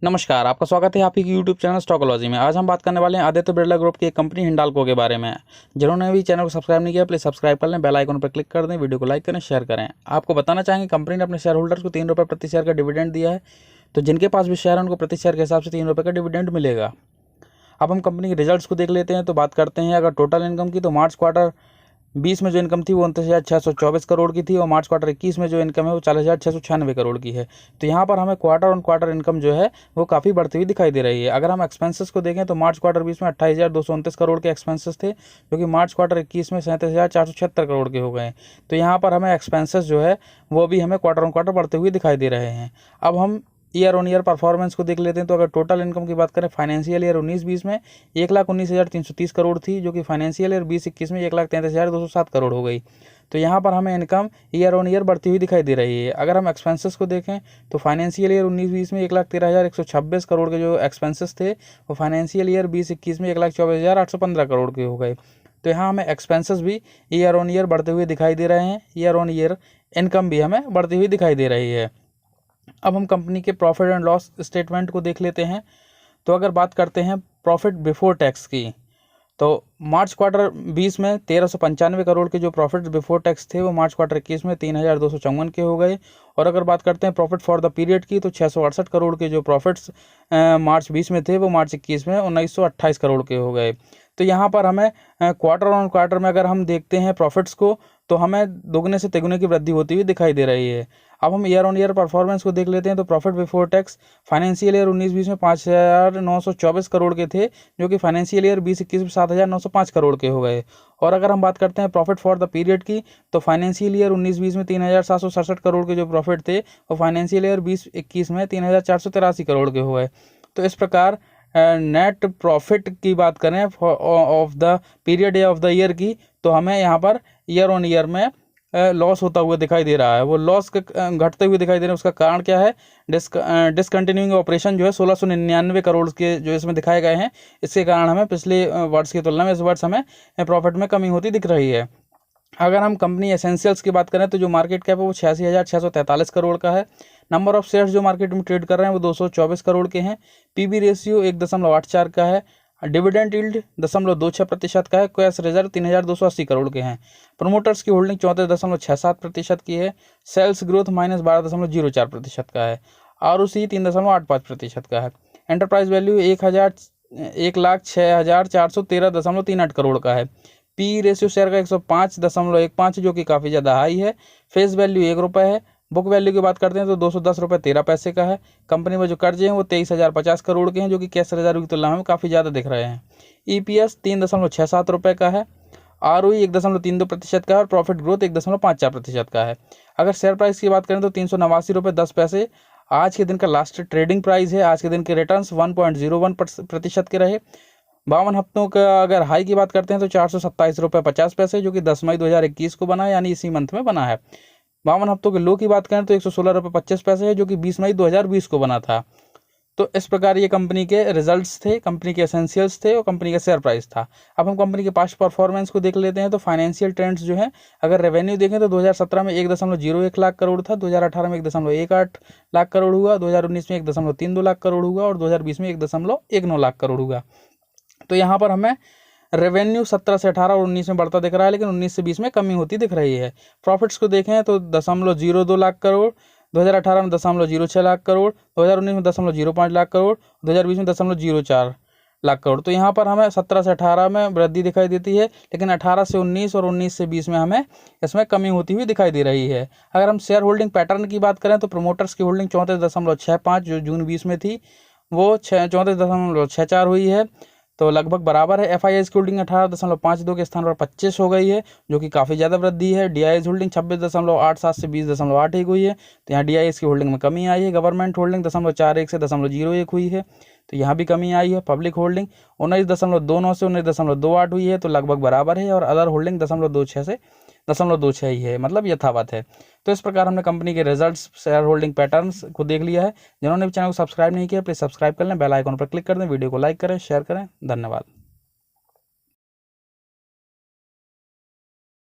नमस्कार, आपका स्वागत है आपकी यूट्यूब चैनल स्टॉकोलॉजी में। आज हम बात करने वाले हैं आदित्य बिरला ग्रुप की एक कंपनी हिंडाल्को के बारे में। जिन्होंने भी चैनल को सब्सक्राइब नहीं किया प्लीज़ सब्सक्राइब कर लें, बेल आइकन पर क्लिक कर दें, वीडियो को लाइक करें, शेयर करें। आपको बताना चाहेंगे कंपनी ने अपने शेयर होल्डर्स को 3 रुपये प्रति शेयर का डिविडेंड दिया है। तो जिनके पास भी शेयर है उनको प्रति शेयर के हिसाब से 3 रुपये का डिविडेंड मिलेगा। अब हम कंपनी के रिजल्ट्स को देख लेते हैं। तो बात करते हैं अगर टोटल इनकम की, तो मार्च क्वार्टर 20 में जो इनकम थी वो 29,624 करोड़ की थी और मार्च क्वार्टर 21 में जो इनकम है वो 40,696 करोड़ की है। तो यहाँ पर हमें क्वार्टर ऑन क्वार्टर इनकम जो है वो काफ़ी बढ़ती हुई दिखाई दे रही है। अगर हम एक्सपेंसेस को देखें तो मार्च क्वार्टर 20 में 28,229 करोड़ के एक्सपेंसेस थे, जो कि मार्च क्वार्टर 21 में 37,476 करोड़ के हो गए। तो यहाँ पर हमें एक्सपेंसेस जो है वो भी हमें क्वार्टर ऑन क्वार्टर बढ़ते हुए दिखाई दे रहे हैं। अब हम ईयर ऑन ईयर परफॉर्मेंस को देख लेते हैं। तो अगर टोटल इनकम की बात करें फाइनेंशियल ईयर 19-20 में 1,19,330 करोड़ थी, जो कि फाइनेंशियल ईयर 20-21 में 1,33,207 करोड़ हो गई। तो यहाँ पर हमें इनकम ईयर ऑन ईयर बढ़ती हुई दिखाई दे रही है। अगर हम एक्सपेंसेस को देखें तो फाइनेंशियल ईयर 19-20 में 1,13,126 करोड़ के जो एक्सपेंसेस थे वो फाइनेंशियल ईयर 20-21 में 1,24,815 करोड़ के हो गए। तो यहाँ हमें एक्सपेंसेस भी ईयर ऑन ईयर बढ़ते हुए दिखाई दे रहे हैं, ईयर ऑन ईयर इनकम भी हमें बढ़ती हुई दिखाई दे रही है। अब हम कंपनी के प्रॉफिट एंड लॉस स्टेटमेंट को देख लेते हैं। तो अगर बात करते हैं प्रॉफिट बिफोर टैक्स की, तो मार्च क्वार्टर 20 में 1,395 करोड़ के जो प्रॉफिट बिफोर टैक्स थे वो मार्च क्वार्टर 21 में 3,254 के हो गए। और अगर बात करते हैं प्रॉफिट फॉर द पीरियड की, तो 668 करोड़ के जो प्रॉफिट्स मार्च 20 में थे वो मार्च 21 में 1,928 करोड़ के हो गए। तो यहाँ पर हमें क्वार्टर ऑन क्वार्टर में अगर हम देखते हैं प्रॉफिट्स को, तो हमें दोगुने से तिगुने की वृद्धि होती हुई दिखाई दे रही है। अब हम ईयर ऑन ईयर परफॉर्मेंस को देख लेते हैं। तो profit before tax financial year 19-20 में 5,924 करोड़ के थे, जो कि फाइनेंशियल ईयर 20-21 में 7,905 करोड़ के हो गए। और अगर हम बात करते हैं प्रॉफिट फॉर द पीरियड की, तो फाइनेंशियल ईयर 19-20 में 3,767 करोड़ के जो प्रॉफिट थे वो फाइनेंशियल ईयर 20-21 में 3,483 करोड़ के हो गए। तो इस प्रकार नेट प्रॉफिट की बात करें ऑफ द पीरियड या ऑफ द ईयर की, तो हमें यहाँ पर ईयर ऑन ईयर में लॉस होता हुआ दिखाई दे रहा है। वो लॉस घटते हुए दिखाई दे रहे हैं। उसका कारण क्या है? डिसकंटिन्यूइंग ऑपरेशन जो है 1,699 करोड़ के जो इसमें दिखाए गए हैं, इसके कारण हमें पिछले वर्ष की तुलना में इस वर्ष हमें प्रॉफिट में कमी होती दिख रही है। अगर हम कंपनी एसेंशियल्स की बात करें तो जो मार्केट कैप है वो 86,643 करोड़ का है। नंबर ऑफ शेयर्स जो मार्केट में ट्रेड कर रहे हैं वो 224 करोड़ के हैं। पीबी रेशियो 1.84 का है। डिविडेंड यील्ड 0.26% का है। कैश रिजर्व 3,280 करोड़ के हैं। प्रमोटर्स की होल्डिंग 34.67% की है। सेल्स ग्रोथ -12.04% का है। ROC 3.85% का है। एंटरप्राइज वैल्यू 1,06,413.38 करोड़ का है। पी रेशियो शेयर का 105.15 जो कि काफ़ी ज़्यादा हाई है। फेस वैल्यू 1 रुपये है। बुक वैल्यू की बात करते हैं तो 210 रुपये 13 पैसे का है। कंपनी में जो कर्जे हैं वो 23,050 करोड़ के हैं, जो कि कैश रिजर्व की तुलना में काफ़ी ज़्यादा दिख रहे हैं। EPS 3.67 रुपये का है। ROE 1.32% का है और प्रॉफिट ग्रोथ 1.54% का है। अगर शेयर प्राइस की बात करें तो 389 रुपये 10 पैसे आज के दिन का लास्ट ट्रेडिंग प्राइस है। आज के दिन के रिटर्न्स 1.01% के रहे। 52 हफ्तों का अगर हाई की बात करते हैं तो 427 रुपये 50 पैसे, जो कि 10 मई 2021 को बना है, यानी इसी मंथ में बना है। 52 हफ्तों के लो की बात करें तो 116 रुपये 25 पैसे है, जो कि 20 मई 2020 को बना था। तो इस प्रकार ये कंपनी के रिजल्ट्स थे, कंपनी के एसेंशियल्स थे और कंपनी का शेयर प्राइस था। अब हम कंपनी के पास्ट परफॉर्मेंस को देख लेते हैं। तो फाइनेंशियल ट्रेंड्स जो है, अगर रेवेन्यू देखें तो 2017 में 1.01 लाख करोड़ था, 2018 में 1.18 लाख करोड़ हुआ, 2019 में 1.32 लाख करोड़ हुआ और 2020 में 1.19 लाख करोड़ हुआ। तो यहाँ पर हमें रेवेन्यू 17 से 18 और 19 में बढ़ता दिख रहा है, लेकिन 19 से 20 में कमी होती दिख रही है। प्रॉफिट्स को देखें तो 0.02 लाख करोड़, 2018 में 0.06 लाख करोड़, 2019 में 0.05 लाख करोड़, 2020 में 0.04 लाख करोड़। तो यहाँ पर हमें 17 से 18 में वृद्धि दिखाई देती है, लेकिन 18 से 19 और 19 से 20 में हमें इसमें कमी होती हुई दिखाई दे रही है। अगर हम शेयर होल्डिंग पैटर्न की बात करें तो प्रमोटर्स की होल्डिंग 34.65 जो जून 20 में थी वो 34.64 हुई है, तो लगभग बराबर है। FIIs की होल्डिंग 18.52 के स्थान पर 25 हो गई है, जो कि काफ़ी ज़्यादा वृद्धि है। DIIs होल्डिंग 26.87 से 20.81 हुई है, तो यहाँ DIIs की होल्डिंग में कमी आई है। गवर्नमेंट होल्डिंग 0.41 से 0.01 हुई है, तो यहाँ भी कमी आई है। पब्लिक होल्डिंग 19.29 से 19.28 हुई है, तो लगभग बराबर है। और अदर होल्डिंग 0.26 से 0.26 ही है, मतलब यथावत है। तो इस प्रकार हमने कंपनी के रिजल्ट्स, शेयर होल्डिंग पैटर्न्स को देख लिया है। जिन्होंने भी चैनल को सब्सक्राइब नहीं किया प्लीज़ सब्सक्राइब कर लें, बेल आइकन पर क्लिक कर दें, वीडियो को लाइक करें, शेयर करें। धन्यवाद।